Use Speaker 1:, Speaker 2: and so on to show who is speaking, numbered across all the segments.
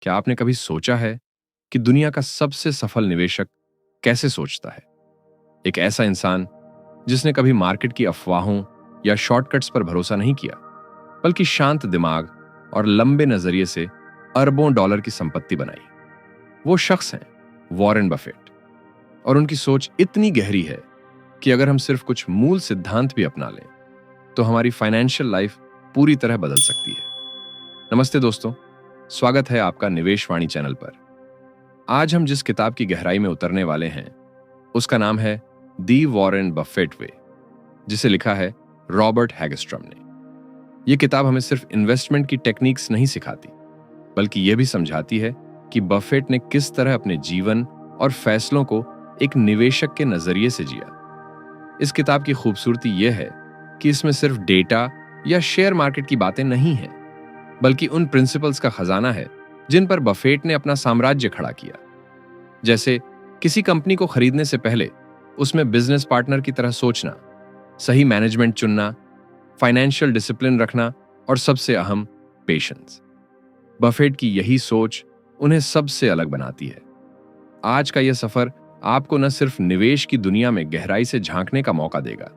Speaker 1: क्या आपने कभी सोचा है कि दुनिया का सबसे सफल निवेशक कैसे सोचता है? एक ऐसा इंसान जिसने कभी मार्केट की अफवाहों या शॉर्टकट्स पर भरोसा नहीं किया, बल्कि शांत दिमाग और लंबे नजरिए से अरबों डॉलर की संपत्ति बनाई। वो शख्स हैं वॉरेन बफेट। और उनकी सोच इतनी गहरी है कि अगर हम सिर्फ कुछ मूल सिद्धांत भी अपना लें तो हमारी फाइनेंशियल लाइफ पूरी तरह बदल सकती है। नमस्ते दोस्तों, स्वागत है आपका निवेश वाणी चैनल पर। आज हम जिस किताब की गहराई में उतरने वाले हैं उसका नाम है दी वॉरेन बफेट वे, जिसे लिखा है रॉबर्ट हैगस्ट्रम ने। यह किताब हमें सिर्फ इन्वेस्टमेंट की टेक्निक्स नहीं सिखाती, बल्कि यह भी समझाती है कि बफेट ने किस तरह अपने जीवन और फैसलों को एक निवेशक के नजरिए से जिया। इस किताब की खूबसूरती यह है कि इसमें सिर्फ डेटा या शेयर मार्केट की बातें नहीं हैं, बल्कि उन प्रिंसिपल्स का खजाना है जिन पर बफेट ने अपना साम्राज्य खड़ा किया। जैसे किसी कंपनी को खरीदने से पहले उसमें बिजनेस पार्टनर की तरह सोचना, सही मैनेजमेंट चुनना, फाइनेंशियल डिसिप्लिन रखना और सबसे अहम पेशेंस। बफेट की यही सोच उन्हें सबसे अलग बनाती है। आज का यह सफर आपको न सिर्फ निवेश की दुनिया में गहराई से झांकने का मौका देगा,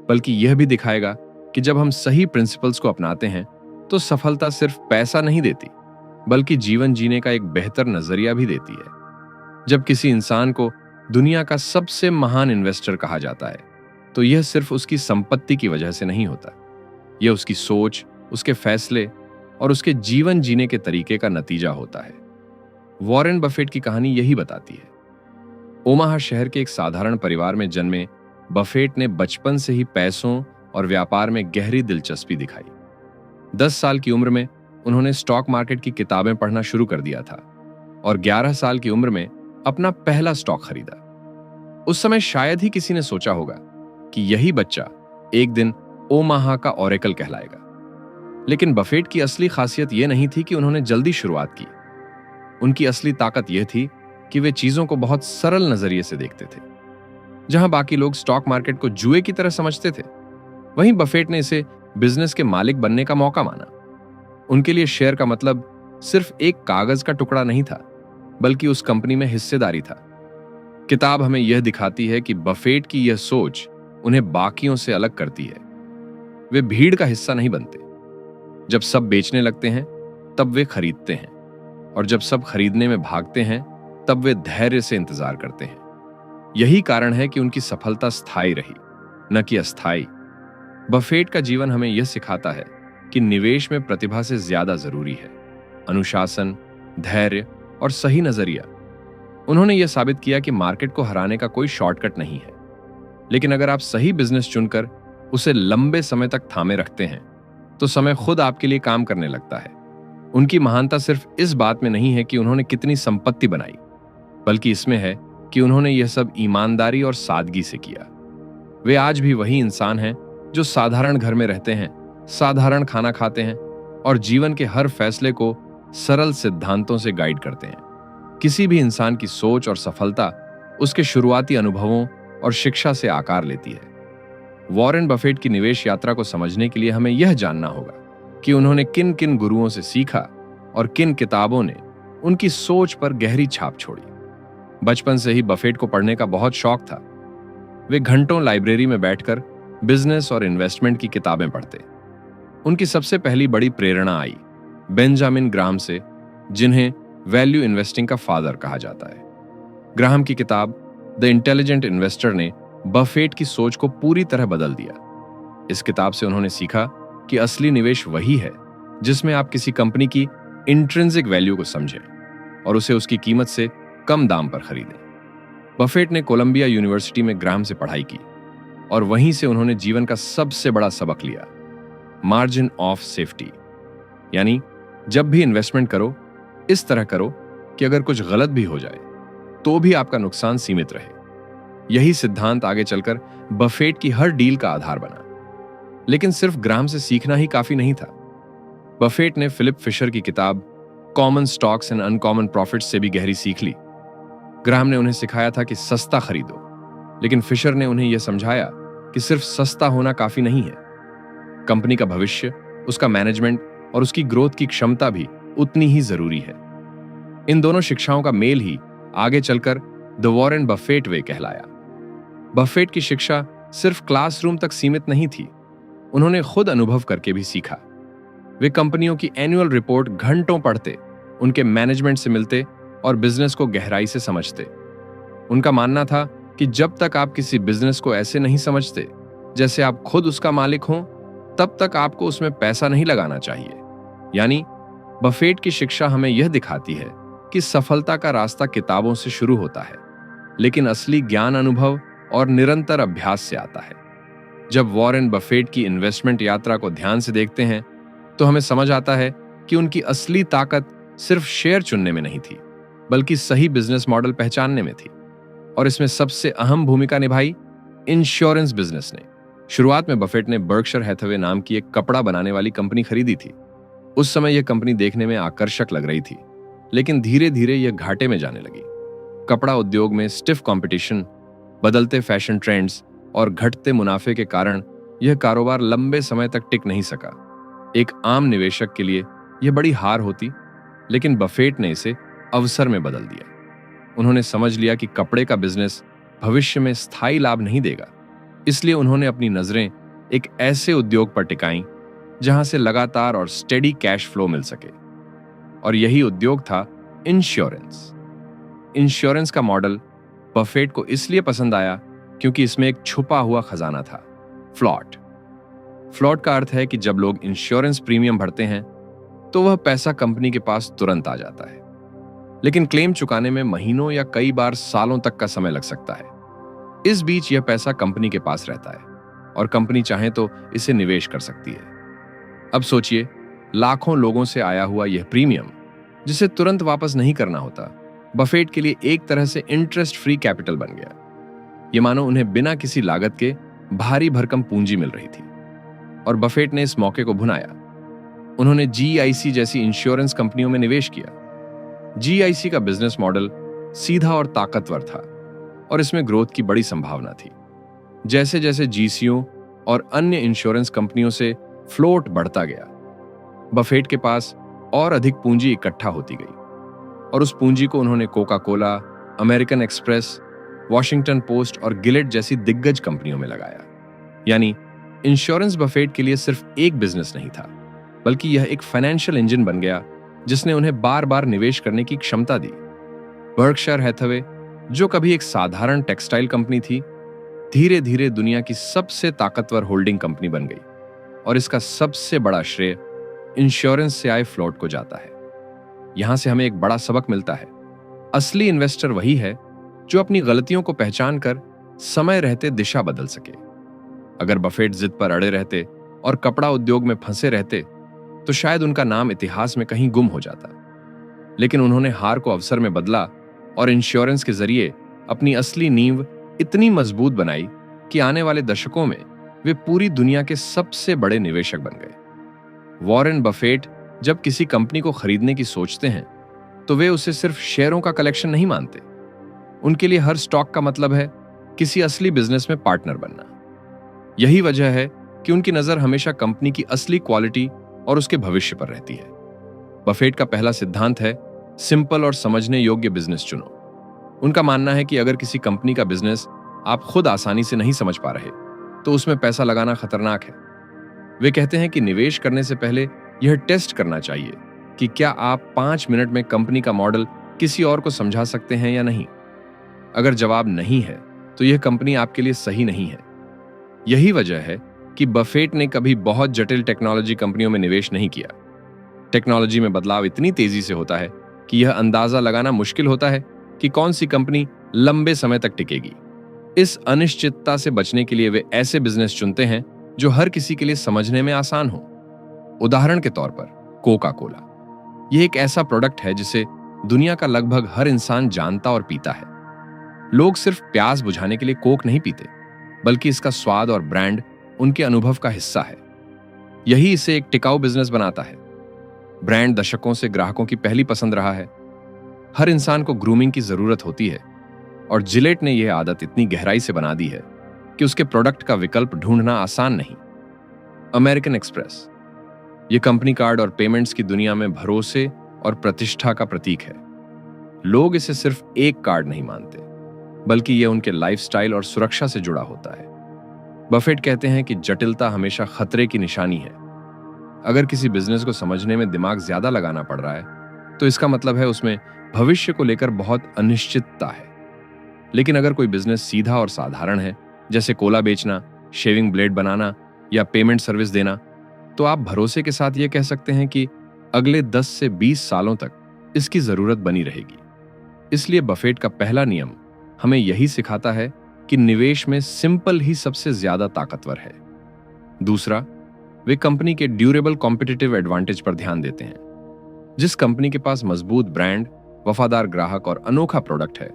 Speaker 1: बल्कि यह भी दिखाएगा कि जब हम सही प्रिंसिपल्स को अपनाते हैं तो सफलता सिर्फ पैसा नहीं देती, बल्कि जीवन जीने का एक बेहतर नजरिया भी देती है। जब किसी इंसान को दुनिया का सबसे महान इन्वेस्टर कहा जाता है तो यह सिर्फ उसकी संपत्ति की वजह से नहीं होता। यह उसकी सोच, उसके फैसले और उसके जीवन जीने के तरीके का नतीजा होता है। वॉरेन बफेट की कहानी यही बताती है। ओमाहा शहर के एक साधारण परिवार में जन्मे बफेट ने बचपन से ही पैसों और व्यापार में गहरी दिलचस्पी दिखाई। 10 साल की उम्र में उन्होंने स्टॉक मार्केट की किताबें पढ़ना शुरू कर दिया था और 11 साल की उम्र में अपना पहला स्टॉक खरीदा। उस समय शायद ही किसी ने सोचा होगा कि यही बच्चा एक दिन ओमाहा का ओरेकल कहलाएगा। लेकिन बफेट की असली खासियत यह नहीं थी कि उन्होंने जल्दी शुरुआत की। उनकी असली ताकत यह थी कि वे चीजों को बहुत सरल नजरिए से देखते थे। जहां बाकी लोग स्टॉक मार्केट को जुए की तरह समझते थे, वहीं बफेट ने इसे बिजनेस के मालिक बनने का मौका माना। उनके लिए शेयर का मतलब सिर्फ एक कागज का टुकड़ा नहीं था, बल्कि उस कंपनी में हिस्सेदारी था। किताब हमें यह दिखाती है कि बफेट की यह सोच उन्हें बाकियों से अलग करती है। वे भीड़ का हिस्सा नहीं बनते। जब सब बेचने लगते हैं तब वे खरीदते हैं, और जब सब खरीदने में भागते हैं तब वे धैर्य से इंतजार करते हैं। यही कारण है कि उनकी सफलता स्थायी रही, न कि अस्थायी। बफेट का जीवन हमें यह सिखाता है कि निवेश में प्रतिभा से ज्यादा जरूरी है अनुशासन, धैर्य और सही नजरिया। उन्होंने यह साबित किया कि मार्केट को हराने का कोई शॉर्टकट नहीं है, लेकिन अगर आप सही बिजनेस चुनकर उसे लंबे समय तक थामे रखते हैं तो समय खुद आपके लिए काम करने लगता है। उनकी महानता सिर्फ इस बात में नहीं है कि उन्होंने कितनी संपत्ति बनाई, बल्कि इसमें है कि उन्होंने यह सब ईमानदारी और सादगी से किया। वे आज भी वही इंसान हैं जो साधारण घर में रहते हैं, साधारण खाना खाते हैं और जीवन के हर फैसले को सरल सिद्धांतों से गाइड करते हैं। किसी भी इंसान की सोच और सफलता उसके शुरुआती अनुभवों और शिक्षा से आकार लेती है। वॉरेन बफेट की निवेश यात्रा को समझने के लिए हमें यह जानना होगा कि उन्होंने किन किन गुरुओं से सीखा और किन किताबों ने उनकी सोच पर गहरी छाप छोड़ी। बचपन से ही बफेट को पढ़ने का बहुत शौक था। वे घंटों लाइब्रेरी में बैठकर बिजनेस और इन्वेस्टमेंट की किताबें पढ़ते। उनकी सबसे पहली बड़ी प्रेरणा आई बेंजामिन ग्राहम से, जिन्हें वैल्यू इन्वेस्टिंग का फादर कहा जाता है। ग्राहम की किताब द इंटेलिजेंट इन्वेस्टर ने बफेट की सोच को पूरी तरह बदल दिया। इस किताब से उन्होंने सीखा कि असली निवेश वही है जिसमें आप किसी कंपनी की इंट्रिंसिक वैल्यू को समझें और उसे उसकी कीमत से कम दाम पर खरीदें। बफेट ने कोलंबिया यूनिवर्सिटी में ग्राहम से पढ़ाई की और वहीं से उन्होंने जीवन का सबसे बड़ा सबक लिया, मार्जिन ऑफ सेफ्टी। यानी जब भी इन्वेस्टमेंट करो, इस तरह करो कि अगर कुछ गलत भी हो जाए तो भी आपका नुकसान सीमित रहे। यही सिद्धांत आगे चलकर बफेट की हर डील का आधार बना। लेकिन सिर्फ ग्राहम से सीखना ही काफी नहीं था। बफेट ने फिलिप फिशर की किताब common stocks and uncommon profits से भी गहरी सीख ली। ग्राहम ने उन्हें सिखाया था कि सस्ता खरीदो, लेकिन फिशर ने उन्हें यह समझाया कि सिर्फ सस्ता होना काफी नहीं है। कंपनी का भविष्य, उसका मैनेजमेंट और उसकी ग्रोथ की क्षमता भी उतनी ही जरूरी है। इन दोनों शिक्षाओं का मेल ही आगे चलकर द वॉरेन बफेट वे कहलाया। बफेट की शिक्षा सिर्फ क्लासरूम तक सीमित नहीं थी, उन्होंने खुद अनुभव करके भी सीखा। वे कंपनियों की एनुअल रिपोर्ट घंटों पढ़ते, उनके मैनेजमेंट से मिलते और बिजनेस को गहराई से समझते। उनका मानना था कि जब तक आप किसी बिजनेस को ऐसे नहीं समझते जैसे आप खुद उसका मालिक हों, तब तक आपको उसमें पैसा नहीं लगाना चाहिए। यानी बफेट की शिक्षा हमें यह दिखाती है कि सफलता का रास्ता किताबों से शुरू होता है, लेकिन असली ज्ञान अनुभव और निरंतर अभ्यास से आता है। जब वॉरेन बफेट की इन्वेस्टमेंट यात्रा को ध्यान से देखते हैं तो हमें समझ आता है कि उनकी असली ताकत सिर्फ शेयर चुनने में नहीं थी, बल्कि सही बिजनेस मॉडल पहचानने में थी। और इसमें सबसे अहम भूमिका निभाई इंश्योरेंस बिजनेस ने। शुरुआत में बफेट ने बर्कशायर हैथवे नाम की एक कपड़ा बनाने वाली कंपनी खरीदी थी। उस समय यह कंपनी देखने में आकर्षक लग रही थी, लेकिन धीरे धीरे यह घाटे में जाने लगी। कपड़ा उद्योग में स्टिफ कंपटीशन, बदलते फैशन ट्रेंड्स और घटते मुनाफे के कारण यह कारोबार लंबे समय तक टिक नहीं सका। एक आम निवेशक के लिए यह बड़ी हार होती, लेकिन बफेट ने इसे अवसर में बदल दिया। उन्होंने समझ लिया कि कपड़े का बिजनेस भविष्य में स्थायी लाभ नहीं देगा, इसलिए उन्होंने अपनी नजरें एक ऐसे उद्योग पर टिकाईं जहां से लगातार और स्टेडी कैश फ्लो मिल सके। और यही उद्योग था इंश्योरेंस। इंश्योरेंस का मॉडल बफेट को इसलिए पसंद आया क्योंकि इसमें एक छुपा हुआ खजाना था, फ्लॉट। फ्लॉट का अर्थ है कि जब लोग इंश्योरेंस प्रीमियम भरते हैं तो वह पैसा कंपनी के पास तुरंत आ जाता है, लेकिन क्लेम चुकाने में महीनों या कई बार सालों तक का समय लग सकता है। इस बीच यह पैसा कंपनी के पास रहता है और कंपनी चाहे तो इसे निवेश कर सकती है। अब सोचिए, लाखों लोगों से आया हुआ यह प्रीमियम जिसे तुरंत वापस नहीं करना होता, बफेट के लिए एक तरह से इंटरेस्ट फ्री कैपिटल बन गया। ये मानो उन्हें बिना किसी लागत के भारी भरकम पूंजी मिल रही थी। और बफेट ने इस मौके को भुनाया। उन्होंने जीआईसी जैसी इंश्योरेंस कंपनियों में निवेश किया। जीआईसी का बिजनेस मॉडल सीधा और ताकतवर था और इसमें ग्रोथ की बड़ी संभावना थी। जैसे जैसे जीसीओ और अन्य इंश्योरेंस कंपनियों से फ्लोट बढ़ता गया, बफेट के पास और अधिक पूंजी इकट्ठा होती गई और उस पूंजी को उन्होंने Coca Cola, American express, Washington post और गिलेट जैसी दिग्गज कंपनियों में लगाया। यानी इंश्योरेंस बफेट के लिए सिर्फ एक बिजनेस नहीं था, बल्कि यह एक फाइनेंशियल इंजन बन गया जिसने उन्हें बार बार निवेश करने की क्षमता दी। बर्कशायर हैथवे, जो कभी एक साधारण टेक्सटाइल कंपनी थी, धीरे धीरे दुनिया की सबसे ताकतवर होल्डिंग कंपनी बन गई और इसका सबसे बड़ा श्रेय इंश्योरेंस से आए फ्लोट को जाता है। यहां से हमें एक बड़ा सबक मिलता है। असली इन्वेस्टर वही है जो अपनी गलतियों को पहचान कर समय रहते दिशा बदल सके। अगर बफेट जिद पर अड़े रहते और कपड़ा उद्योग में फंसे रहते तो शायद उनका नाम इतिहास में कहीं गुम हो जाता, लेकिन उन्होंने हार को अवसर में बदला और इंश्योरेंस के जरिए अपनी असली नींव इतनी मजबूत बनाई कि आने वाले दशकों में वे पूरी दुनिया के सबसे बड़े निवेशक बन गए। वॉरेन बफेट जब किसी कंपनी को खरीदने की सोचते हैं तो वे उसे सिर्फ शेयरों का कलेक्शन नहीं मानते। उनके लिए हर स्टॉक का मतलब है किसी असली बिजनेस में पार्टनर बनना। यही वजह है कि उनकी नजर हमेशा कंपनी की असली क्वालिटी और उसके भविष्य पर रहती है। बफेट का पहला सिद्धांत है, सिंपल और समझने योग्य बिजनेस चुनो। उनका मानना है कि अगर किसी कंपनी का बिजनेस आप खुद आसानी से नहीं समझ पा रहे तो उसमें पैसा लगाना खतरनाक है। वे कहते हैं कि निवेश करने से पहले यह टेस्ट करना चाहिए कि क्या आप 5 मिनट में कंपनी का मॉडल किसी और को समझा सकते हैं या नहीं। अगर जवाब नहीं है तो यह कंपनी आपके लिए सही नहीं है। यही वजह है कि बफेट ने कभी बहुत जटिल टेक्नोलॉजी कंपनियों में निवेश नहीं किया। टेक्नोलॉजी में बदलाव इतनी तेजी से होता है कि यह अंदाजा लगाना मुश्किल होता है कि कौन सी कंपनी लंबे समय तक टिकेगी। इस अनिश्चितता से बचने के लिए वे ऐसे बिजनेस चुनते हैं जो हर किसी के लिए समझने में आसान हो। उदाहरण के तौर पर कोका कोला, यह एक ऐसा प्रोडक्ट है जिसे दुनिया का लगभग हर इंसान जानता और पीता है। लोग सिर्फ प्यास बुझाने के लिए कोक नहीं पीते, बल्कि इसका स्वाद और ब्रांड उनके अनुभव का हिस्सा है। यही इसे एक टिकाऊ बिजनेस बनाता है। ब्रांड दशकों से ग्राहकों की पहली पसंद रहा है। हर इंसान को ग्रूमिंग की जरूरत होती है और जिलेट ने यह आदत इतनी गहराई से बना दी है कि उसके प्रोडक्ट का विकल्प ढूंढना आसान नहीं। अमेरिकन एक्सप्रेस, यह कंपनी कार्ड और पेमेंट्स की दुनिया में भरोसे और प्रतिष्ठा का प्रतीक है। लोग इसे सिर्फ एक कार्ड नहीं मानते, बल्कि यह उनके लाइफस्टाइल और सुरक्षा से जुड़ा होता है। बफेट कहते हैं कि जटिलता हमेशा खतरे की निशानी है। अगर किसी बिजनेस को समझने में दिमाग ज्यादा लगाना पड़ रहा है, तो इसका मतलब है उसमें भविष्य को लेकर बहुत अनिश्चितता है। लेकिन अगर कोई बिजनेस सीधा और साधारण है, जैसे कोला बेचना, शेविंग ब्लेड बनाना या पेमेंट सर्विस देना, तो आप भरोसे के साथ ये कह सकते हैं कि अगले 10 से 20 सालों तक इसकी जरूरत बनी रहेगी। इसलिए बफेट का पहला नियम हमें यही सिखाता है कि निवेश में सिंपल ही सबसे ज्यादा ताकतवर है। दूसरा, वे कंपनी के ड्यूरेबल कॉम्पिटिटिव एडवांटेज पर ध्यान देते हैं। जिस कंपनी के पास मजबूत ब्रांड, वफादार ग्राहक और अनोखा प्रोडक्ट है,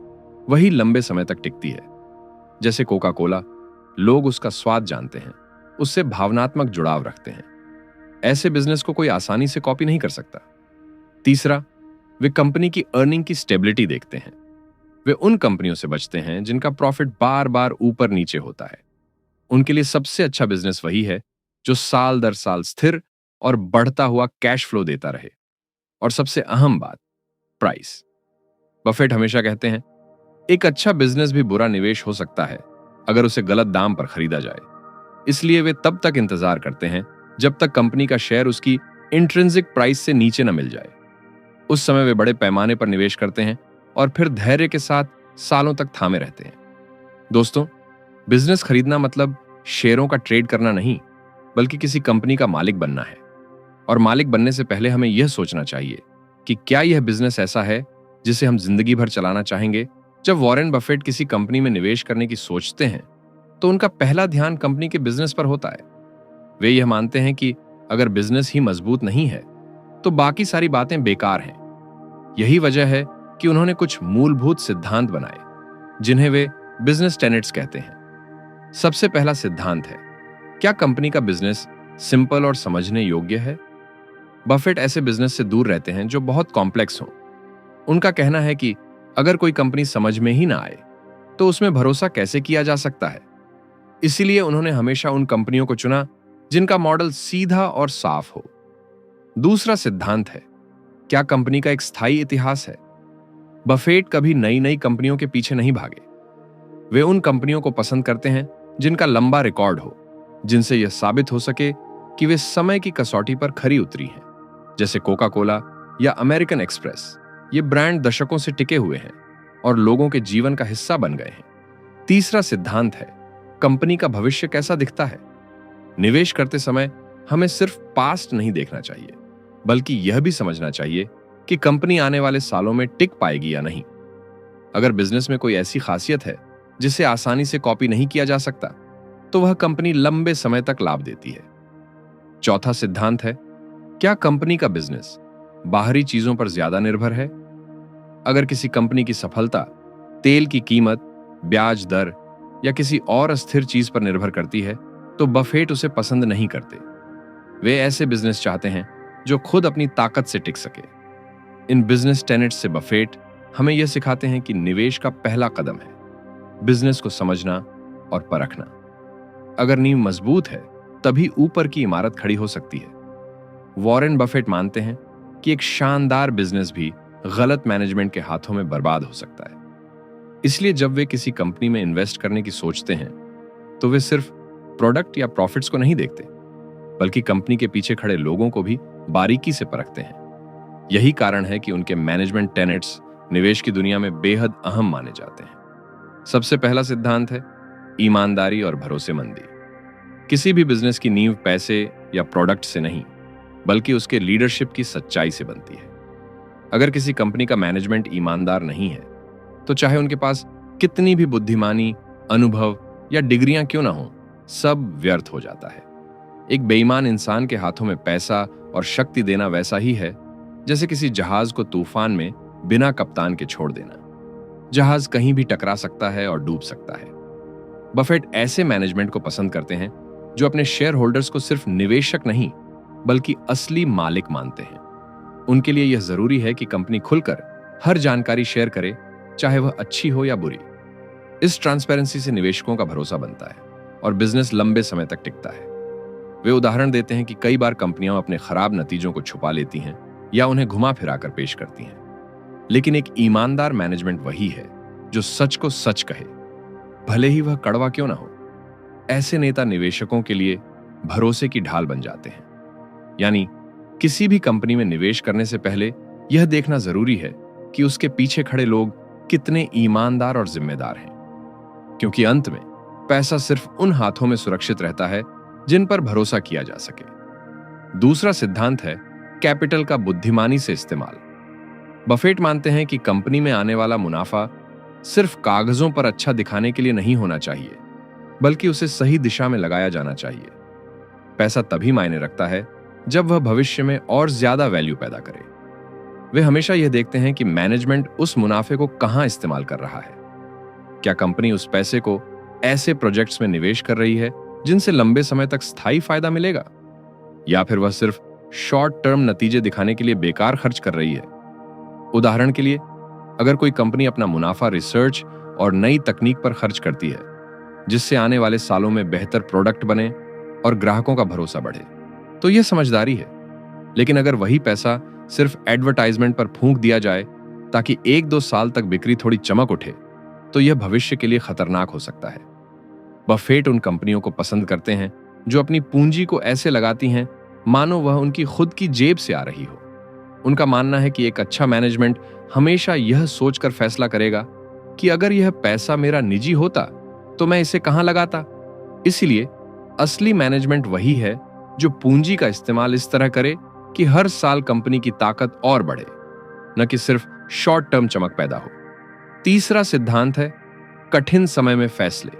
Speaker 1: वही लंबे समय तक टिकती है। जैसे कोका कोला, लोग उसका स्वाद जानते हैं, उससे भावनात्मक जुड़ाव रखते हैं। ऐसे बिजनेस को कोई आसानी से कॉपी नहीं कर सकता। तीसरा, वे कंपनी की अर्निंग की स्टेबिलिटी देखते हैं। वे उन कंपनियों से बचते हैं जिनका प्रॉफिट बार बार ऊपर नीचे होता है। उनके लिए सबसे अच्छा बिजनेस वही है जो साल दर साल स्थिर और बढ़ता हुआ कैश फ्लो देता रहे। और सबसे अहम बात, प्राइस। बफेट हमेशा कहते हैं, एक अच्छा बिजनेस भी बुरा निवेश हो सकता है अगर उसे गलत दाम पर खरीदा जाए। इसलिए वे तब तक इंतजार करते हैं जब तक कंपनी का शेयर उसकी इंट्रिंसिक प्राइस से नीचे न मिल जाए। उस समय वे बड़े पैमाने पर निवेश करते हैं और फिर धैर्य के साथ सालों तक थामे रहते हैं। दोस्तों, बिजनेस खरीदना मतलब शेयरों का ट्रेड करना नहीं, बल्कि किसी कंपनी का मालिक बनना है। और मालिक बनने से पहले हमें यह सोचना चाहिए कि क्या यह बिजनेस ऐसा है जिसे हम जिंदगी भर चलाना चाहेंगे। जब वॉरेन बफेट किसी कंपनी में निवेश करने की सोचते हैं, तो उनका पहला ध्यान कंपनी के बिजनेस पर होता है। वे यह मानते हैं कि अगर बिजनेस ही मजबूत नहीं है, तो बाकी सारी बातें बेकार हैं। यही वजह है कि उन्होंने कुछ मूलभूत सिद्धांत बनाए, जिन्हें वे बिजनेस टेनेट्स कहते हैं। सबसे पहला सिद्धांत है, क्या कंपनी का बिजनेस सिंपल और समझने योग्य है। बफेट ऐसे बिजनेस से दूर रहते हैं जो बहुत कॉम्प्लेक्स हों। उनका कहना है कि अगर कोई कंपनी समझ में ही ना आए, तो उसमें भरोसा कैसे किया जा सकता है। इसीलिए उन्होंने हमेशा उन कंपनियों को चुना जिनका मॉडल सीधा और साफ हो। दूसरा सिद्धांत है, क्या कंपनी का एक स्थायी इतिहास है। बफेट कभी नई नई कंपनियों के पीछे नहीं भागे। वे उन कंपनियों को पसंद करते हैं जिनका लंबा रिकॉर्ड हो, जिनसे यह साबित हो सके कि वे समय की कसौटी पर खरी उतरी हैं। जैसे कोका कोला या अमेरिकन एक्सप्रेस, ये ब्रांड दशकों से टिके हुए हैं और लोगों के जीवन का हिस्सा बन गए हैं। तीसरा सिद्धांत है, कंपनी का भविष्य कैसा दिखता है। निवेश करते समय हमें सिर्फ पास्ट नहीं देखना चाहिए, बल्कि यह भी समझना चाहिए कि कंपनी आने वाले सालों में टिक पाएगी या नहीं। अगर बिजनेस में कोई ऐसी खासियत है जिसे आसानी से कॉपी नहीं किया जा सकता, तो वह कंपनी लंबे समय तक लाभ देती है। चौथा सिद्धांत है, क्या कंपनी का बिजनेस बाहरी चीजों पर ज्यादा निर्भर है। अगर किसी कंपनी की सफलता तेल की कीमत, ब्याज दर या किसी और अस्थिर चीज पर निर्भर करती है, तो बफेट उसे पसंद नहीं करते। वे ऐसे बिजनेस चाहते हैं जो खुद अपनी ताकत से टिक सके। इन बिजनेस टेनेट्स से बफेट हमें यह सिखाते हैं कि निवेश का पहला कदम है बिजनेस को समझना और परखना। अगर नींव मजबूत है, तभी ऊपर की इमारत खड़ी हो सकती है। वॉरेन बफेट मानते हैं कि एक शानदार बिजनेस भी गलत मैनेजमेंट के हाथों में बर्बाद हो सकता है। इसलिए जब वे किसी कंपनी में इन्वेस्ट करने की सोचते हैं, तो वे सिर्फ प्रोडक्ट या प्रॉफिट्स को नहीं देखते, बल्कि कंपनी के पीछे खड़े लोगों को भी बारीकी से परखते हैं। यही कारण है कि उनके मैनेजमेंट टेनेट्स निवेश की दुनिया में बेहद अहम माने जाते हैं। सबसे पहला सिद्धांत है ईमानदारी और भरोसेमंदी। किसी भी बिजनेस की नींव पैसे या प्रोडक्ट से नहीं, बल्कि उसके लीडरशिप की सच्चाई से बनती है। अगर किसी कंपनी का मैनेजमेंट ईमानदार नहीं है, तो चाहे उनके पास कितनी भी बुद्धिमानी, अनुभव या डिग्रियां क्यों ना हो, सब व्यर्थ हो जाता है। एक बेईमान इंसान के हाथों में पैसा और शक्ति देना वैसा ही है जैसे किसी जहाज को तूफान में बिना कप्तान के छोड़ देना। जहाज कहीं भी टकरा सकता है और डूब सकता है। बफेट ऐसे मैनेजमेंट को पसंद करते हैं जो अपने शेयर होल्डर्स को सिर्फ निवेशक नहीं, बल्कि असली मालिक मानते हैं। उनके लिए यह जरूरी है कि कंपनी खुलकर हर जानकारी शेयर करे, चाहे वह अच्छी हो या बुरी। इस ट्रांसपेरेंसी से निवेशकों का भरोसा बनता है और बिजनेस लंबे समय तक टिकता है। वे उदाहरण देते हैं कि कई बार कंपनियां अपने खराब नतीजों को छुपा लेती हैं या उन्हें घुमा फिरा कर पेश करती हैं। लेकिन एक ईमानदार मैनेजमेंट वही है जो सच को सच कहे, भले ही वह कड़वा क्यों ना हो। ऐसे नेता निवेशकों के लिए भरोसे की ढाल बन जाते हैं। यानी किसी भी कंपनी में निवेश करने से पहले यह देखना जरूरी है कि उसके पीछे खड़े लोग कितने ईमानदार और जिम्मेदार हैं, क्योंकि अंत में पैसा सिर्फ उन हाथों में सुरक्षित रहता है जिन पर भरोसा किया जा सके। दूसरा सिद्धांत है कैपिटल का बुद्धिमानी से इस्तेमाल। बफेट मानते हैं कि कंपनी में आने वाला मुनाफा सिर्फ कागजों पर अच्छा दिखाने के लिए नहीं होना चाहिए, बल्कि उसे सही दिशा में लगाया जाना चाहिए। पैसा तभी मायने रखता है जब वह भविष्य में और ज्यादा वैल्यू पैदा करे। वे हमेशा यह देखते हैं कि मैनेजमेंट उस मुनाफे को कहां इस्तेमाल कर रहा है। क्या कंपनी उस पैसे को ऐसे प्रोजेक्ट्स में निवेश कर रही है जिनसे लंबे समय तक स्थायी फायदा मिलेगा, या फिर वह सिर्फ शॉर्ट टर्म नतीजे दिखाने के लिए बेकार खर्च कर रही है। उदाहरण के लिए, अगर कोई कंपनी अपना मुनाफा रिसर्च और नई तकनीक पर खर्च करती है जिससे आने वाले सालों में बेहतर प्रोडक्ट बने और ग्राहकों का भरोसा बढ़े, तो यह समझदारी है। लेकिन अगर वही पैसा सिर्फ एडवर्टाइजमेंट पर फूंक दिया जाए ताकि 1-2 साल तक बिक्री थोड़ी चमक उठे, तो यह भविष्य के लिए खतरनाक हो सकता है। बफेट उन कंपनियों को पसंद करते हैं जो अपनी पूंजी को ऐसे लगाती हैं मानो वह उनकी खुद की जेब से आ रही हो। उनका मानना है कि एक अच्छा मैनेजमेंट हमेशा यह सोचकर फैसला करेगा कि अगर यह पैसा मेरा निजी होता तो मैं इसे कहां लगाता। इसलिए असली मैनेजमेंट वही है जो पूंजी का इस्तेमाल इस तरह करे कि हर साल कंपनी की ताकत और बढ़े, न कि सिर्फ शॉर्ट टर्म चमक पैदा हो। तीसरा सिद्धांत है कठिन समय में फैसले।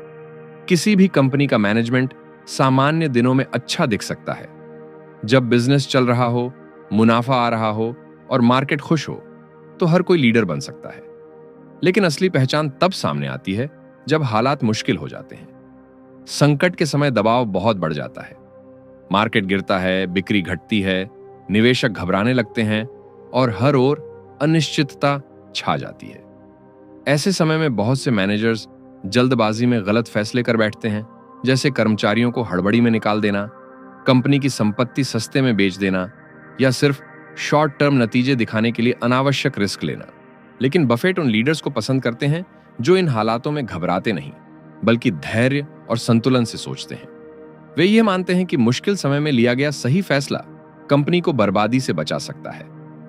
Speaker 1: किसी भी कंपनी का मैनेजमेंट सामान्य दिनों में अच्छा दिख सकता है। जब बिजनेस चल रहा हो, मुनाफा आ रहा हो और मार्केट खुश हो, तो हर कोई लीडर बन सकता है। लेकिन असली पहचान तब सामने आती है जब हालात मुश्किल हो जाते हैं। संकट के समय दबाव बहुत बढ़ जाता है। मार्केट गिरता है, बिक्री घटती है, निवेशक घबराने लगते हैं और हर ओर अनिश्चितता छा जाती है। ऐसे समय में बहुत से मैनेजर्स जल्दबाजी में गलत फैसले कर बैठते हैं, जैसे कर्मचारियों को हड़बड़ी में निकाल देना, कंपनी की संपत्ति सस्ते में बेच देना, या सिर्फ शॉर्ट टर्म नतीजे दिखाने के लिए अनावश्यक रिस्क लेना। लेकिन बफेट उन लीडर्स को पसंद करते हैं जो इन हालातों में घबराते नहीं, बल्कि धैर्य और संतुलन से सोचते हैं। वे ये मानते हैं कि मुश्किल समय में लिया गया सही फैसला कंपनी को बर्बादी से बचा सकता है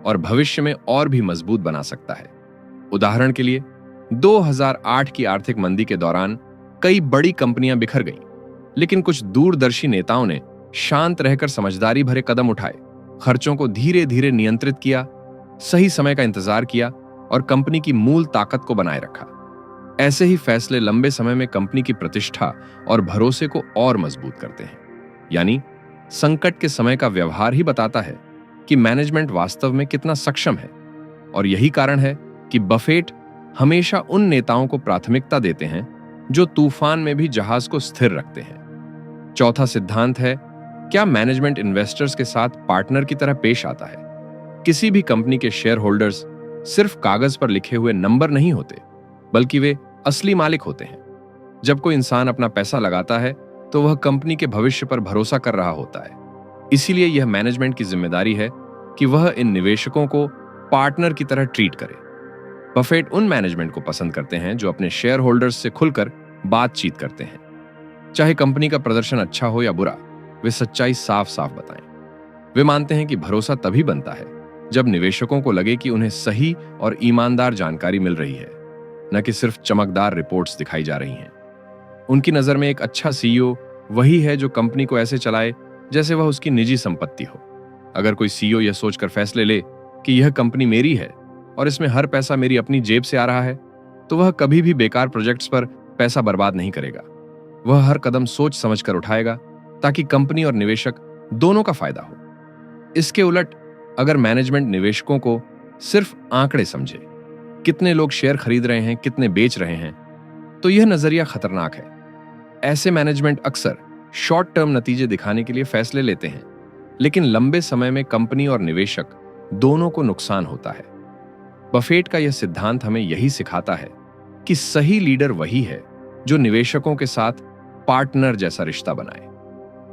Speaker 1: और भविष्य में और भी मजबूत बना सकता है। उदाहरण के लिए, 2008 की आर्थिक मंदी के दौरान कई बड़ी कंपनियां बिखर गईं, लेकिन कुछ दूरदर्शी नेताओं ने शांत रहकर समझदारी भरे कदम उठाए, खर्चों को धीरे धीरे नियंत्रित किया, सही समय का इंतजार किया और कंपनी की मूल ताकत को बनाए रखा। ऐसे ही फैसले लंबे समय में कंपनी की प्रतिष्ठा और भरोसे को और मजबूत करते हैं। यानी संकट के समय का व्यवहार ही बताता है कि मैनेजमेंट वास्तव में कितना सक्षम है। और यही कारण है कि बफेट हमेशा उन नेताओं को प्राथमिकता देते हैं जो तूफान में भी जहाज को स्थिर रखते हैं। चौथा सिद्धांत है क्या मैनेजमेंट इन्वेस्टर्स के साथ पार्टनर की तरह पेश आता है। किसी भी कंपनी के शेयर होल्डर्स सिर्फ कागज पर लिखे हुए नंबर नहीं होते, बल्कि वे असली मालिक होते हैं। जब कोई इंसान अपना पैसा लगाता है तो वह कंपनी के भविष्य पर भरोसा कर रहा होता है। इसीलिए यह मैनेजमेंट की जिम्मेदारी है कि वह इन निवेशकों को पार्टनर की तरह ट्रीट करे। बफेट उन मैनेजमेंट को पसंद करते हैं जो अपने शेयर होल्डर्स से खुलकर बातचीत करते हैं। चाहे कंपनी का प्रदर्शन अच्छा हो या बुरा, वे सच्चाई साफ साफ बताएं। वे मानते हैं कि भरोसा तभी बनता है जब निवेशकों को लगे कि उन्हें सही और ईमानदार जानकारी मिल रही है, न कि सिर्फ चमकदार रिपोर्ट्स दिखाई जा रही हैं। उनकी नजर में एक अच्छा सीईओ वही है जो कंपनी को ऐसे चलाए जैसे वह उसकी निजी संपत्ति हो। अगर कोई सीईओ यह सोचकर फैसले ले कि यह कंपनी मेरी है और इसमें हर पैसा मेरी अपनी जेब से आ रहा है, तो वह कभी भी बेकार प्रोजेक्ट्स पर पैसा बर्बाद नहीं करेगा। वह हर कदम सोच समझकर उठाएगा ताकि कंपनी और निवेशक दोनों का फायदा हो। इसके उलट अगर मैनेजमेंट निवेशकों को सिर्फ आंकड़े समझे, कितने लोग शेयर खरीद रहे हैं, कितने बेच रहे हैं, तो यह नजरिया खतरनाक है। ऐसे मैनेजमेंट अक्सर शॉर्ट टर्म नतीजे दिखाने के लिए फैसले लेते हैं, लेकिन लंबे समय में कंपनी और निवेशक दोनों को नुकसान होता है। बफेट का यह सिद्धांत हमें यही सिखाता है कि सही लीडर वही है जो निवेशकों के साथ पार्टनर जैसा रिश्ता बनाए,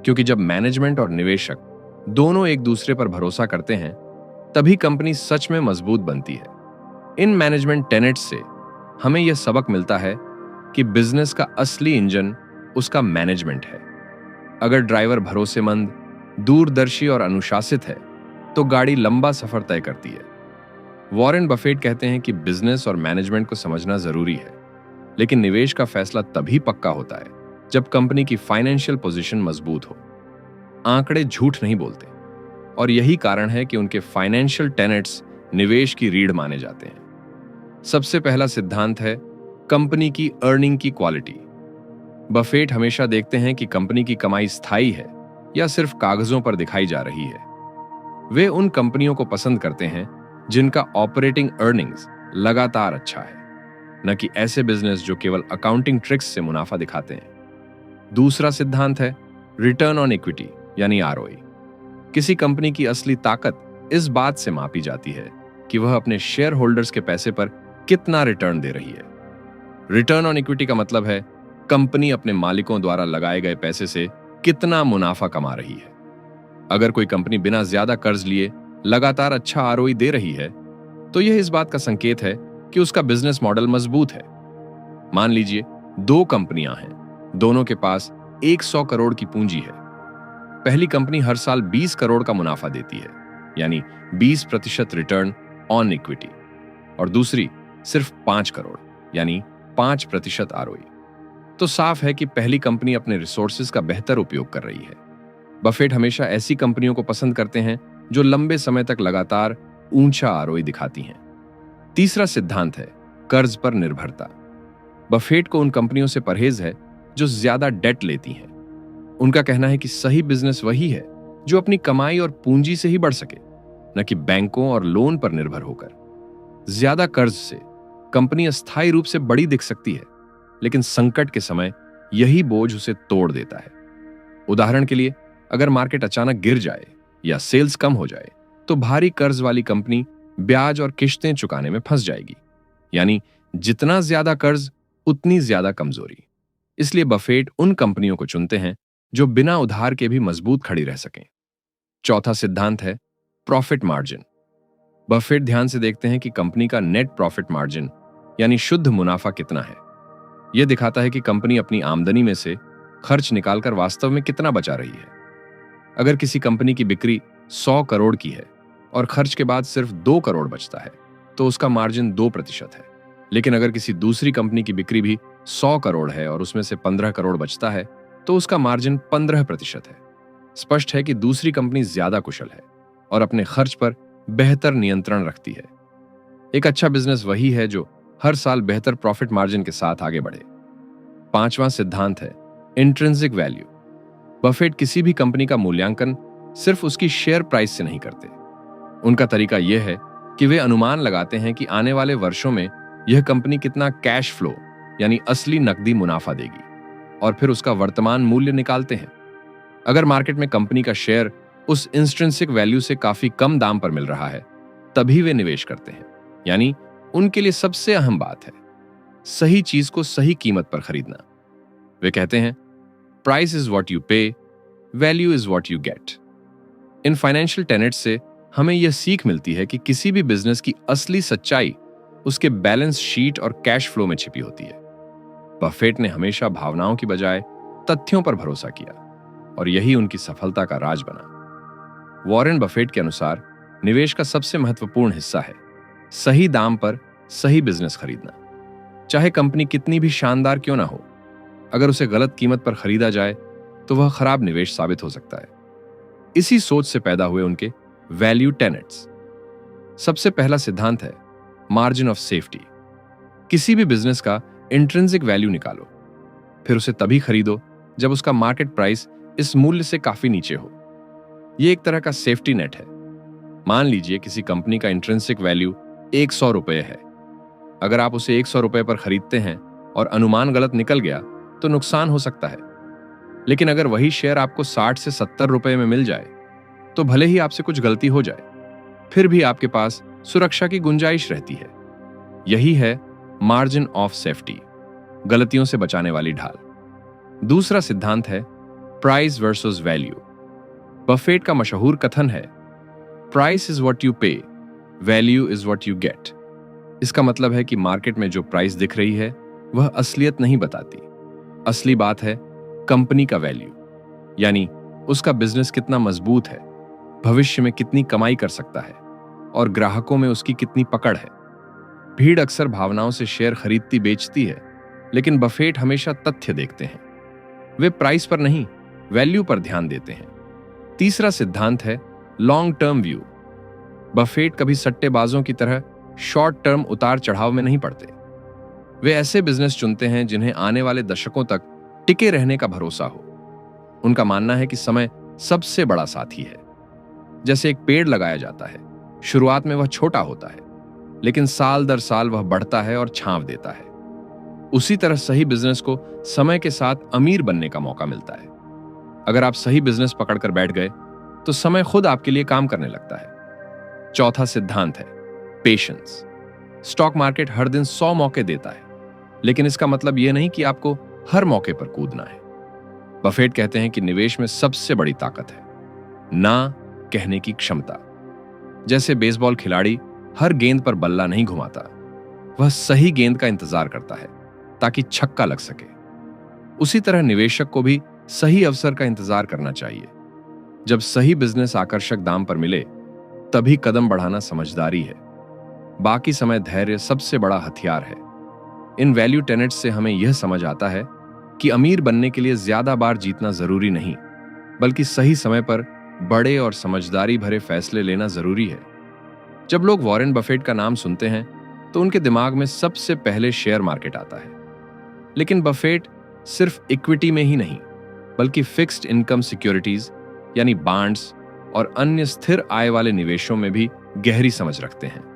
Speaker 1: क्योंकि जब मैनेजमेंट और निवेशक दोनों एक दूसरे पर भरोसा करते हैं, तभी कंपनी सच में मजबूत बनती है। इन मैनेजमेंट टेनेट्स से हमें यह सबक मिलता है कि बिजनेस का असली इंजन उसका मैनेजमेंट है। अगर ड्राइवर भरोसेमंद, दूरदर्शी और अनुशासित है तो गाड़ी लंबा सफर तय करती है। वॉरेन बफेट कहते हैं कि बिजनेस और मैनेजमेंट को समझना जरूरी है, लेकिन निवेश का फैसला तभी पक्का होता है जब कंपनी की फाइनेंशियल पोजीशन मजबूत हो। आंकड़े झूठ नहीं बोलते, और यही कारण है कि उनके फाइनेंशियल टेनेट्स निवेश की रीढ़ माने जाते हैं। सबसे पहला सिद्धांत है कंपनी की अर्निंग की क्वालिटी। बफेट हमेशा देखते हैं कि कंपनी की कमाई स्थायी है या सिर्फ कागजों पर दिखाई जा रही है। वे उन कंपनियों को पसंद करते हैं जिनका ऑपरेटिंग अर्निंग्स लगातार अच्छा है, न कि ऐसे बिजनेस जो केवल अकाउंटिंग ट्रिक्स से मुनाफा दिखाते हैं। दूसरा सिद्धांत है रिटर्न ऑन इक्विटी यानी आरओई। किसी कंपनी की असली ताकत इस बात से मापी जाती है कि वह अपने शेयर होल्डर्स के पैसे पर कितना रिटर्न दे रही है। रिटर्न ऑन इक्विटी का मतलब है कंपनी अपने मालिकों द्वारा लगाए गए पैसे से कितना मुनाफा कमा रही है। अगर कोई कंपनी बिना ज्यादा कर्ज लिए लगातार अच्छा आरओई दे रही है तो यह इस बात का संकेत है कि उसका बिजनेस मॉडल मजबूत है। मान लीजिए दो कंपनियां हैं, दोनों के पास 100 करोड़ की पूंजी है। पहली कंपनी हर साल 20 करोड़ का मुनाफा देती है, यानी 20% रिटर्न ऑन इक्विटी, और दूसरी सिर्फ 5 करोड़ यानी 5% आरओई। तो साफ है कि पहली कंपनी अपने रिसोर्सेज का बेहतर उपयोग कर रही है। बफेट हमेशा ऐसी कंपनियों को पसंद करते हैं जो लंबे समय तक लगातार ऊंचा आरओई दिखाती हैं। तीसरा सिद्धांत है कर्ज पर निर्भरता। बफेट को उन कंपनियों से परहेज है जो ज्यादा डेट लेती हैं। उनका कहना है कि सही बिजनेस वही है जो अपनी कमाई और पूंजी से ही बढ़ सके, न कि बैंकों और लोन पर निर्भर होकर। ज्यादा कर्ज से कंपनी अस्थायी रूप से बड़ी दिख सकती है, लेकिन संकट के समय यही बोझ उसे तोड़ देता है। उदाहरण के लिए, अगर मार्केट अचानक गिर जाए या सेल्स कम हो जाए तो भारी कर्ज वाली कंपनी ब्याज और किश्तें चुकाने में फंस जाएगी, यानी जितना ज्यादा कर्ज उतनी ज्यादा कमजोरी। इसलिए बफेट उन कंपनियों को चुनते हैं जो बिना उधार के भी मजबूत खड़ी रह सकें। चौथा सिद्धांत है प्रॉफिट मार्जिन। बफेट ध्यान से देखते हैं कि कंपनी का नेट प्रॉफिट मार्जिन यानी शुद्ध मुनाफा कितना है। यह दिखाता है कि कंपनी अपनी आमदनी में से खर्च निकालकर वास्तव में कितना बचा रही है। अगर किसी कंपनी की बिक्री 100 करोड़ की है और खर्च के बाद सिर्फ 2 करोड़ बचता है तो उसका मार्जिन 2% है। लेकिन अगर किसी दूसरी कंपनी की बिक्री भी 100 करोड़ है और उसमें से 15 करोड़ बचता है तो उसका मार्जिन 15% है। स्पष्ट है कि दूसरी कंपनी ज्यादा कुशल है और अपने खर्च पर बेहतर नियंत्रण रखती है। एक अच्छा बिजनेस वही है जो हर साल बेहतर प्रॉफिट मार्जिन के साथ आगे बढ़े। पांचवां सिद्धांत है इंट्रिंसिक वैल्यू। बफेट किसी भी कंपनी का मूल्यांकन सिर्फ उसकी शेयर प्राइस से नहीं करते। उनका तरीका यह है कि वे अनुमान लगाते हैं कि आने वाले वर्षों में यह कंपनी कितना कैश फ्लो यानी असली नकदी मुनाफा देगी, और फिर उसका वर्तमान मूल्य निकालते हैं। अगर मार्केट में कंपनी का शेयर उस इंट्रिंसिक वैल्यू से काफी कम दाम पर मिल रहा है तभी वे निवेश करते हैं। यानी उनके लिए सबसे अहम बात है सही चीज को सही कीमत पर खरीदना। वे कहते हैं प्राइस इज व्हाट यू पे, value is what you get. In financial tenets से हमें यह सीख मिलती है कि किसी भी बिजनेस की असली सच्चाई उसके बैलेंस शीट और कैश फ्लो में छिपी होती है। बफेट ने हमेशा भावनाओं की बजाय तथ्यों पर भरोसा किया और यही उनकी सफलता का राज बना। वॉरेन बफेट के अनुसार निवेश का सबसे महत्वपूर्ण हिस्सा है सही दाम पर सही बिजनेस खरीदना। चाहे कंपनी कितनी भी शानदार क्यों ना हो, अगर उसे गलत कीमत पर खरीदा जाए तो वह खराब निवेश साबित हो सकता है। इसी सोच से पैदा हुए उनके वैल्यू टेनेट्स। सबसे पहला सिद्धांत है मार्जिन ऑफ सेफ्टी। किसी भी बिजनेस का इंट्रिंसिक वैल्यू निकालो, फिर उसे तभी खरीदो जब उसका मार्केट प्राइस इस मूल्य से काफी नीचे हो। यह एक तरह का सेफ्टी नेट है। मान लीजिए किसी कंपनी का इंट्रिंसिक वैल्यू 100 रुपये है। अगर आप उसे 100 रुपये पर खरीदते हैं और अनुमान गलत निकल गया तो नुकसान हो सकता है। लेकिन अगर वही शेयर आपको 60 से 70 रुपये में मिल जाए तो भले ही आपसे कुछ गलती हो जाए, फिर भी आपके पास सुरक्षा की गुंजाइश रहती है। यही है मार्जिन ऑफ सेफ्टी, गलतियों से बचाने वाली ढाल। दूसरा सिद्धांत है प्राइस वर्सेस वैल्यू। बफेट का मशहूर कथन है प्राइस इज व्हाट यू पे, value is what you get. इसका मतलब है कि मार्केट में जो प्राइस दिख रही है वह असलियत नहीं बताती। असली बात है कंपनी का वैल्यू, यानी उसका बिजनेस कितना मजबूत है, भविष्य में कितनी कमाई कर सकता है और ग्राहकों में उसकी कितनी पकड़ है। भीड़ अक्सर भावनाओं से शेयर खरीदती बेचती है, लेकिन बफेट हमेशा तथ्य देखते हैं। वे प्राइस पर नहीं, वैल्यू पर ध्यान देते हैं। तीसरा सिद्धांत है लॉन्ग टर्म व्यू। बफेट कभी सट्टेबाजों की तरह शॉर्ट टर्म उतार चढ़ाव में नहीं पड़ते। वे ऐसे बिजनेस चुनते हैं जिन्हें आने वाले दशकों तक टिके रहने का भरोसा हो। उनका मानना है कि समय सबसे बड़ा साथी है। जैसे एक पेड़ लगाया जाता है, शुरुआत में वह छोटा होता है, लेकिन साल दर साल वह बढ़ता है और छांव देता है। उसी तरह सही बिजनेस को समय के साथ अमीर बनने का मौका मिलता है। अगर आप सही बिजनेस पकड़कर बैठ गए तो समय खुद आपके लिए काम करने लगता है। चौथा सिद्धांत है पेशेंस। स्टॉक मार्केट हर दिन 100 मौके देता है, लेकिन इसका मतलब यह नहीं कि आपको हर मौके पर कूदना है। बफेट कहते हैं कि निवेश में सबसे बड़ी ताकत है ना कहने की क्षमता। जैसे बेसबॉल खिलाड़ी हर गेंद पर बल्ला नहीं घुमाता, वह सही गेंद का इंतजार करता है ताकि छक्का लग सके। उसी तरह निवेशक को भी सही अवसर का इंतजार करना चाहिए। जब सही बिजनेस आकर्षक दाम पर मिले तभी कदम बढ़ाना समझदारी है। बाकी समय धैर्य सबसे बड़ा हथियार है। इन वैल्यू टेनेट्स से हमें यह समझ आता है कि अमीर बनने के लिए ज्यादा बार जीतना जरूरी नहीं, बल्कि सही समय पर बड़े और समझदारी भरे फैसले लेना जरूरी है। जब लोग वॉरेन बफेट का नाम सुनते हैं तो उनके दिमाग में सबसे पहले शेयर मार्केट आता है, लेकिन बफेट सिर्फ इक्विटी में ही नहीं, बल्कि फिक्स्ड इनकम सिक्योरिटीज यानी बॉन्ड्स और अन्य स्थिर आय वाले निवेशों में भी गहरी समझ रखते हैं।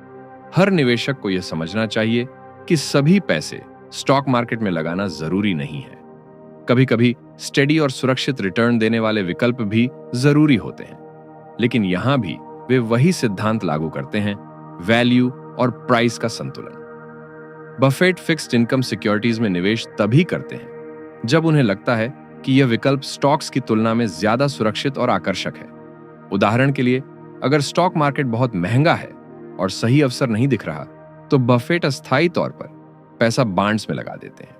Speaker 1: हर निवेशक को यह समझना चाहिए कि सभी पैसे स्टॉक मार्केट में लगाना जरूरी नहीं है। कभी कभी स्टेडी और सुरक्षित रिटर्न देने वाले विकल्प भी जरूरी होते हैं, लेकिन यहां भी वे वही सिद्धांत लागू करते हैं, वैल्यू और प्राइस का संतुलन। बफेट फिक्स्ड इनकम सिक्योरिटीज में निवेश तभी करते हैं जब उन्हें लगता है कि यह विकल्प स्टॉक्स की तुलना में ज्यादा सुरक्षित और आकर्षक है। उदाहरण के लिए, अगर स्टॉक मार्केट बहुत महंगा है और सही अवसर नहीं दिख रहा, तो बफेट अस्थायी तौर पर पैसा बॉन्ड्स में लगा देते हैं।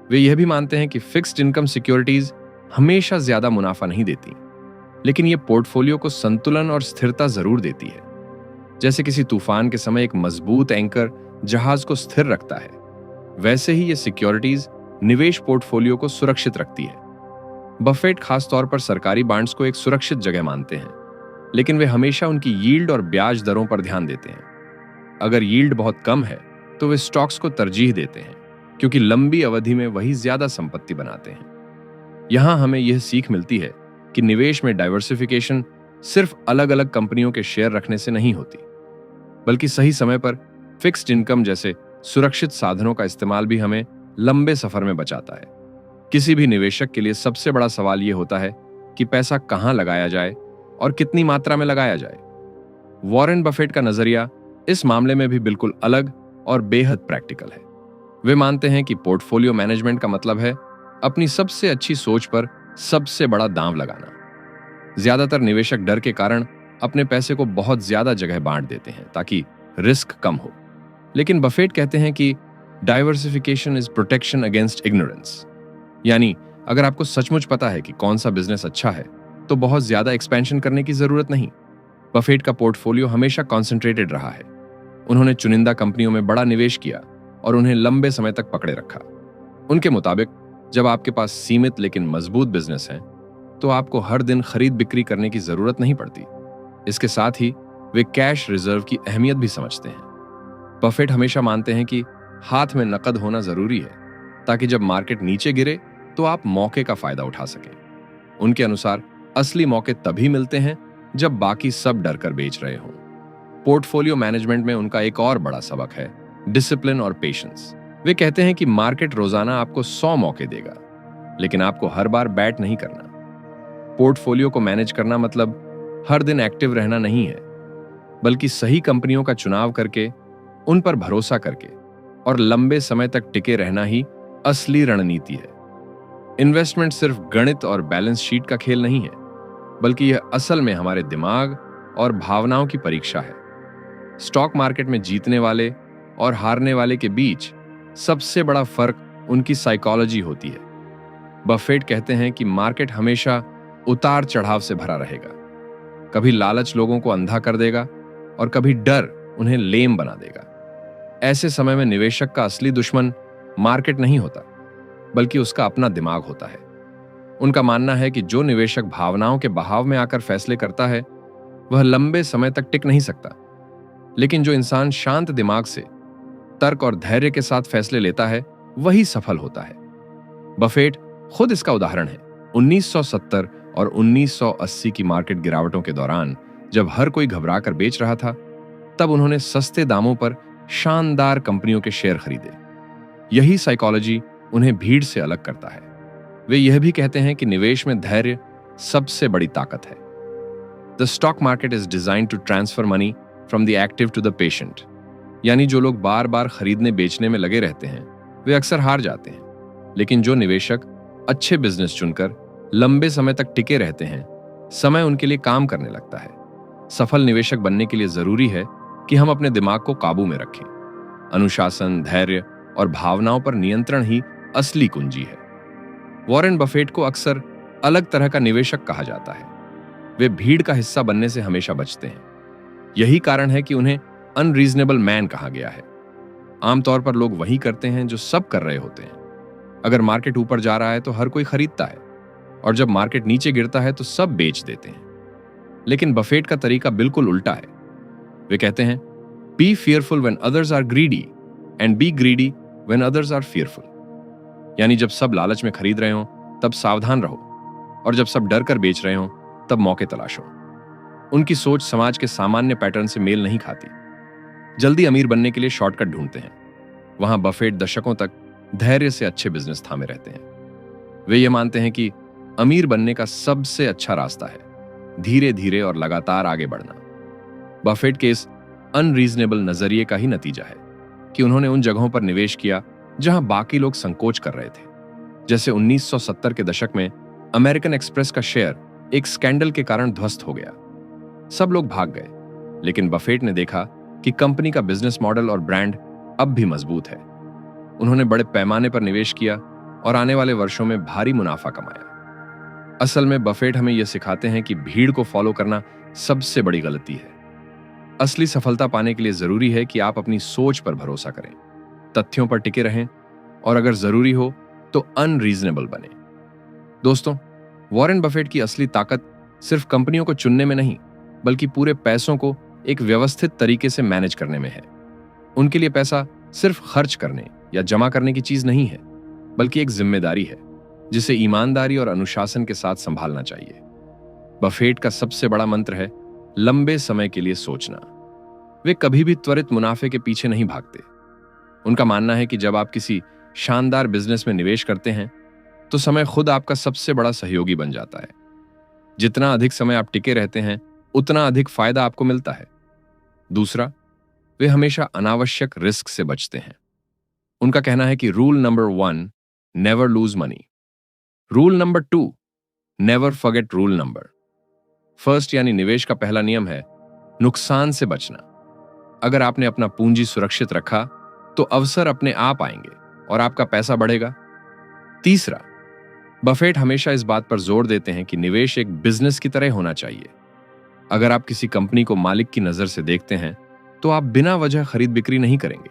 Speaker 1: वे यह भी मानते हैं कि फिक्स्ड इनकम सिक्योरिटीज हमेशा ज्यादा मुनाफा नहीं देती, लेकिन यह पोर्टफोलियो को संतुलन और स्थिरता जरूर देती है। जैसे किसी तूफान के समय एक मजबूत एंकर जहाज को स्थिर रखता है, वैसे ही ये सिक्योरिटीज निवेश पोर्टफोलियो को सुरक्षित रखती है। बफेट खासतौर पर सरकारी बॉन्ड्स को एक सुरक्षित जगह मानते हैं, लेकिन वे हमेशा उनकी यील्ड और ब्याज दरों पर ध्यान देते हैं। अगर यील्ड बहुत कम है तो वे स्टॉक्स को तरजीह देते हैं, क्योंकि लंबी अवधि में वही ज्यादा संपत्ति बनाते हैं। यहां हमें यह सीख मिलती है कि निवेश में डाइवर्सिफिकेशन सिर्फ अलग अलग कंपनियों के शेयर रखने से नहीं होती, बल्कि सही समय पर फिक्स्ड इनकम जैसे सुरक्षित साधनों का इस्तेमाल भी हमें लंबे सफर में बचाता है। किसी भी निवेशक के लिए सबसे बड़ा सवाल यह होता है कि पैसा कहां लगाया जाए और कितनी मात्रा में लगाया जाए। वॉरेन बफेट का नजरिया इस मामले में भी बिल्कुल अलग और बेहद प्रैक्टिकल है। वे मानते हैं कि पोर्टफोलियो मैनेजमेंट का मतलब है अपनी सबसे अच्छी सोच पर सबसे बड़ा दांव लगाना। ज्यादातर निवेशक डर के कारण अपने पैसे को बहुत ज्यादा जगह बांट देते हैं ताकि रिस्क कम हो, लेकिन बफेट कहते हैं कि diversification is protection against ignorance. यानी अगर आपको सचमुच पता है कि कौन सा बिजनेस अच्छा है तो बहुत ज्यादा एक्सपेंशन करने की जरूरत नहीं। बफेट का पोर्टफोलियो हमेशा कॉन्सेंट्रेटेड रहा है। उन्होंने चुनिंदा कंपनियों में बड़ा निवेश किया और उन्हें लंबे समय तक पकड़े रखा। उनके मुताबिक जब आपके पास सीमित लेकिन मजबूत बिजनेस है तो आपको हर दिन खरीद बिक्री करने की जरूरत नहीं पड़ती। इसके साथ ही वे कैश रिजर्व की अहमियत भी समझते हैं। बफेट हमेशा मानते हैं कि हाथ में नकद होना जरूरी है ताकि जब मार्केट नीचे गिरे तो आप मौके का फायदा उठा सकें। उनके अनुसार असली मौके तभी मिलते हैं जब बाकी सब डर कर बेच रहे हों। पोर्टफोलियो मैनेजमेंट में उनका एक और बड़ा सबक है डिसिप्लिन और पेशेंस। वे कहते हैं कि मार्केट रोजाना आपको 100 मौके देगा, लेकिन आपको हर बार बैट नहीं करना। पोर्टफोलियो को मैनेज करना मतलब हर दिन एक्टिव रहना नहीं है, बल्कि सही कंपनियों का चुनाव करके, उन पर भरोसा करके और लंबे समय तक टिके रहना ही असली रणनीति है। इन्वेस्टमेंट सिर्फ गणित और बैलेंस शीट का खेल नहीं है, बल्कि यह असल में हमारे दिमाग और भावनाओं की परीक्षा है। स्टॉक मार्केट में जीतने वाले और हारने वाले के बीच सबसे बड़ा फर्क उनकी साइकोलॉजी होती है। बफेट कहते हैं कि मार्केट हमेशा उतार चढ़ाव से भरा रहेगा। कभी लालच लोगों को अंधा कर देगा और कभी डर उन्हें लेम बना देगा। ऐसे समय में निवेशक का असली दुश्मन मार्केट नहीं होता, बल्कि उसका अपना दिमाग होता है। उनका मानना है कि जो निवेशक भावनाओं के बहाव में आकर फैसले करता है वह लंबे समय तक टिक नहीं सकता, लेकिन जो इंसान शांत दिमाग से तर्क और धैर्य के साथ फैसले लेता है वही सफल होता है। बफेट खुद इसका उदाहरण है। 1970 और 1980 की मार्केट गिरावटों के दौरान जब हर कोई घबरा कर बेच रहा था, तब उन्होंने सस्ते दामों पर शानदार कंपनियों के शेयर खरीदे। यही साइकोलॉजी उन्हें भीड़ से अलग करता है। वे यह भी कहते हैं कि निवेश में धैर्य सबसे बड़ी ताकत है। The stock market is design to transfer money from the active to the patient. यानी जो लोग बार बार खरीदने बेचने में लगे रहते हैं वे अक्सर हार जाते हैं, लेकिन जो निवेशक अच्छे बिजनेस चुनकर लंबे समय तक टिके रहते हैं, समय उनके लिए काम करने लगता है। सफल निवेशक बनने के लिए जरूरी है कि हम अपने दिमाग को काबू में रखें। अनुशासन, धैर्य और भावनाओं पर नियंत्रण ही असली कुंजी है। वॉरेन बफेट को अक्सर अलग तरह का निवेशक कहा जाता है। वे भीड़ का हिस्सा बनने से हमेशा बचते हैं। यही कारण है कि उन्हें अनरीजनेबल मैन कहा गया है। आमतौर पर लोग वही करते हैं जो सब कर रहे होते हैं। अगर मार्केट ऊपर जा रहा है तो हर कोई खरीदता है, और जब मार्केट नीचे गिरता है तो सब बेच देते हैं। लेकिन बफेट का तरीका बिल्कुल उल्टा है। वे कहते हैं, be fearful when others are greedy and be greedy when others are fearful. यानी जब सब लालच में खरीद रहे हो तब सावधान रहो, और जब सब डर कर बेच रहे हो तब मौके तलाशो। उनकी सोच समाज के सामान्य पैटर्न से मेल नहीं खाती। जल्दी अमीर बनने के लिए शॉर्टकट ढूंढते हैं, वहां बफेट दशकों तक धैर्य से अच्छे बिजनेस थामे रहते हैं। वे ये मानते हैं कि अमीर बनने का सबसे अच्छा रास्ता है धीरे धीरे और लगातार आगे बढ़ना। बफेट के इस अनरीजनेबल नजरिए का ही नतीजा है कि उन्होंने उन जगहों पर निवेश किया जहां बाकी लोग संकोच कर रहे थे। जैसे 1970 के दशक में अमेरिकन एक्सप्रेस का शेयर एक स्कैंडल के कारण ध्वस्त हो गया। सब लोग भाग गए, लेकिन बफेट ने देखा कि कंपनी का बिजनेस मॉडल और ब्रांड अब भी मजबूत है। उन्होंने बड़े पैमाने पर निवेश किया और आने वाले वर्षों में भारी मुनाफा कमाया। असल में बफेट हमें यह सिखाते हैं कि भीड़ को फॉलो करना सबसे बड़ी गलती है। असली सफलता पाने के लिए जरूरी है कि आप अपनी सोच पर भरोसा करें, तथ्यों पर टिके रहें और अगर जरूरी हो तो अनरीजनेबल बने। दोस्तों, वॉरेन बफेट की असली ताकत सिर्फ कंपनियों को चुनने में नहीं, बल्कि पूरे पैसों को एक व्यवस्थित तरीके से मैनेज करने में है। उनके लिए पैसा सिर्फ खर्च करने या जमा करने की चीज नहीं है, बल्कि एक जिम्मेदारी है जिसे ईमानदारी और अनुशासन के साथ संभालना चाहिए। बफेट का सबसे बड़ा मंत्र है लंबे समय के लिए सोचना। वे कभी भी त्वरित मुनाफे के पीछे नहीं भागते। उनका मानना है कि जब आप किसी शानदार बिजनेस में निवेश करते हैं तो समय खुद आपका सबसे बड़ा सहयोगी बन जाता है। जितना अधिक समय आप टिके रहते हैं उतना अधिक फायदा आपको मिलता है। दूसरा, वे हमेशा अनावश्यक रिस्क से बचते हैं। उनका कहना है कि rule number 1, never lose money. Rule number 2, never forget rule number first. यानी निवेश का पहला नियम है नुकसान से बचना। अगर आपने अपना पूंजी सुरक्षित रखा तो अवसर अपने आप आएंगे और आपका पैसा बढ़ेगा। तीसरा, बफेट हमेशा इस बात पर जोर देते हैं कि निवेश एक बिजनेस की तरह होना चाहिए। अगर आप किसी कंपनी को मालिक की नजर से देखते हैं तो आप बिना वजह खरीद बिक्री नहीं करेंगे।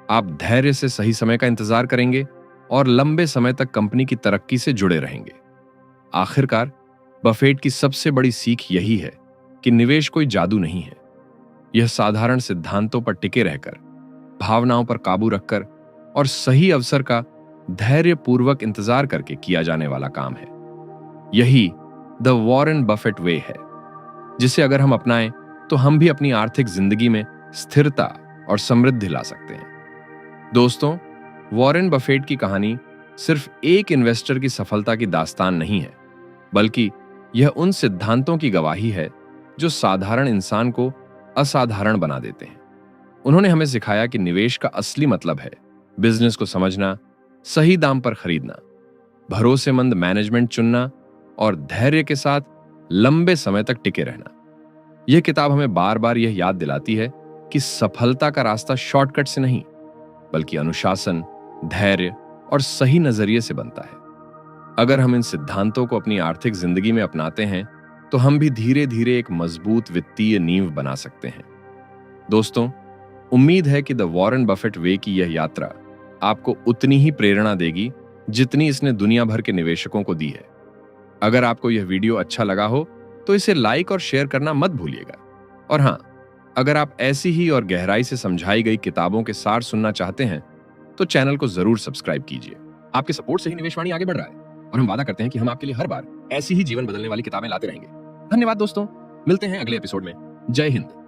Speaker 1: आप धैर्य से सही समय का इंतजार करेंगे और लंबे समय तक कंपनी की तरक्की से जुड़े रहेंगे। आखिरकार, बफेट की सबसे बड़ी सीख यही है कि निवेश कोई जादू नहीं है। यह साधारण सिद्धांतों पर टिके रहकर, भावनाओं पर काबू रखकर और सही अवसर का धैर्यपूर्वक इंतजार करके किया जाने वाला काम है। यही द वॉरेन बफेट वे है, जिसे अगर हम अपनाएं तो हम भी अपनी आर्थिक जिंदगी में स्थिरता और समृद्धि ला सकते हैं। दोस्तों, वॉरेन बफेट की कहानी सिर्फ एक इन्वेस्टर की सफलता की दास्तान नहीं है, बल्कि यह उन सिद्धांतों की गवाही है जो साधारण इंसान को असाधारण बना देते हैं। उन्होंने हमें सिखाया कि निवेश का असली मतलब है बिजनेस को समझना, सही दाम पर खरीदना, भरोसेमंद मैनेजमेंट चुनना और धैर्य के साथ लंबे समय तक टिके रहना। यह किताब हमें बार बार यह याद दिलाती है कि सफलता का रास्ता शॉर्टकट से नहीं, बल्कि अनुशासन, धैर्य और सही नजरिए से बनता है। अगर हम इन सिद्धांतों को अपनी आर्थिक जिंदगी में अपनाते हैं, तो हम भी धीरे धीरे एक मजबूत वित्तीय नींव बना सकते हैं। दोस्तों, उम्मीद है कि द वॉरेन बफेट वे की यह यात्रा आपको उतनी ही प्रेरणा देगी जितनी इसने दुनिया भर के निवेशकों को दी है। अगर आपको यह वीडियो अच्छा लगा हो तो इसे लाइक और शेयर करना मत भूलिएगा। और हाँ, अगर आप ऐसी ही और गहराई से समझाई गई किताबों के सार सुनना चाहते हैं तो चैनल को जरूर सब्सक्राइब कीजिए। आपके सपोर्ट से ही निवेशवाणी आगे बढ़ रहा है और हम वादा करते हैं कि हम आपके लिए हर बार ऐसी ही जीवन बदलने वाली किताबें लाते रहेंगे। धन्यवाद दोस्तों, मिलते हैं अगले एपिसोड में। जय हिंद।